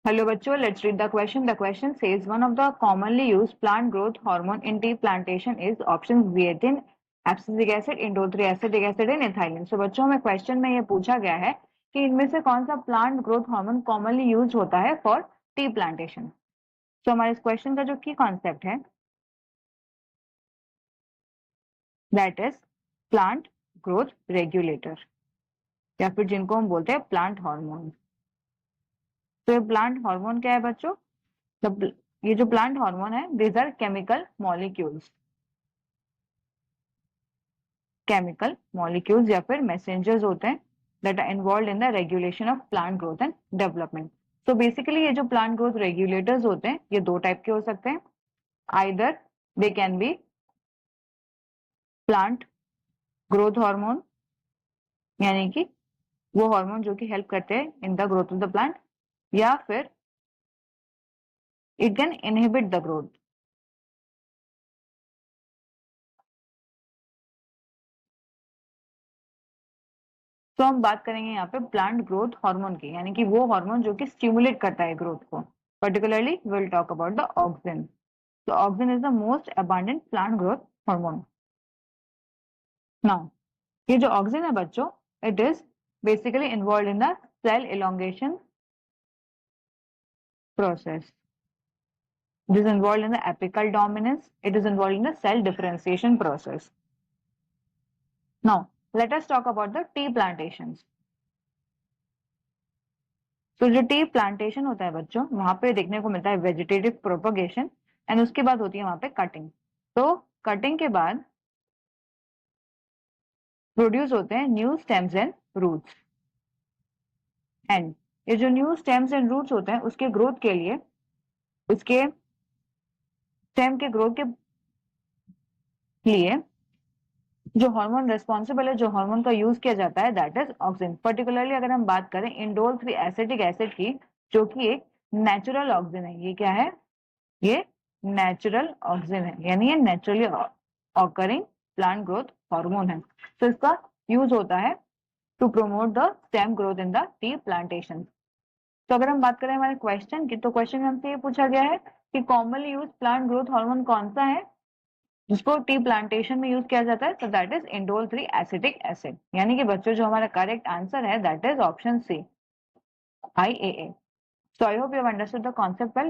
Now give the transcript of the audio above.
Hello बच्चों, let's read the question. The question says one of the commonly used plant growth hormone in tea plantation is options zeatin, abscisic acid, indole 3 acetic acid and ethylene. So बच्चों में question में ये पूछा गया है कि इनमें से कौन सा plant growth hormone commonly use होता है फॉर टी प्लांटेशन. तो हमारे इस क्वेश्चन का जो की कॉन्सेप्ट है that is plant growth regulator या फिर जिनको हम बोलते हैं प्लांट हार्मोन. तो ये प्लांट हार्मोन क्या है बच्चों? ये जो प्लांट हार्मोन है दीज आर केमिकल मॉलिक्यूल्स या फिर मैसेंजर्स होते हैं that are involve in the regulation of plant growth and development. तो बेसिकली ये जो प्लांट ग्रोथ रेगुलेटर्स होते हैं ये दो टाइप के हो सकते हैं. Either they can be plant growth hormone यानी कि वो हार्मोन जो कि हेल्प करते हैं in the growth of the plant, या फिर it can inhibit the growth. तो हम बात करेंगे यहाँ पे प्लांट ग्रोथ हार्मोन की, यानी कि वो हार्मोन जो कि स्टिमुलेट करता है ग्रोथ को. Particularly will talk about the auxin. तो auxin is the most abundant plant growth hormone. Now ये जो ऑक्सिन है बच्चों, it is basically involve in the cell elongation process. It is involved in the apical dominance. It is involved in the cell differentiation process. Now, let us talk about the tea plantations. तो जो tea plantation होता है बच्चों, वहां पे देखने को मिलता है वेजिटेटिव प्रोपगेशन एंड उसके बाद होती है वहां पे कटिंग. तो कटिंग के बाद प्रोड्यूस होते हैं new stems and roots. And ये जो न्यू स्टेम्स एंड रूट्स होते हैं उसके ग्रोथ के लिए, उसके स्टेम के ग्रोथ के लिए जो हार्मोन रेस्पॉन्सिबल है, जो हार्मोन का यूज किया जाता है दैट इज ऑक्सिन. पर्टिकुलरली अगर हम बात करें इंडोल 3 एसिटिक एसिड की, जो कि एक नेचुरल ऑक्सिन है. ये क्या है? ये नेचुरल ऑक्सिन है, यानी ये naturally occurring plant growth hormone है. तो इसका यूज होता है to promote the stem growth in the tea plantation. तो अगर हम बात करें हमारे क्वेश्चन की, तो क्वेश्चन में हमसे ये पूछा गया है कि commonly use plant growth hormone कौन सा है जिसको टी प्लांटेशन में यूज किया जाता है. तो that is indole 3 acetic acid. यानी कि बच्चों जो हमारा करेक्ट आंसर है that is option C, IAA. So I hope you have understood the concept well.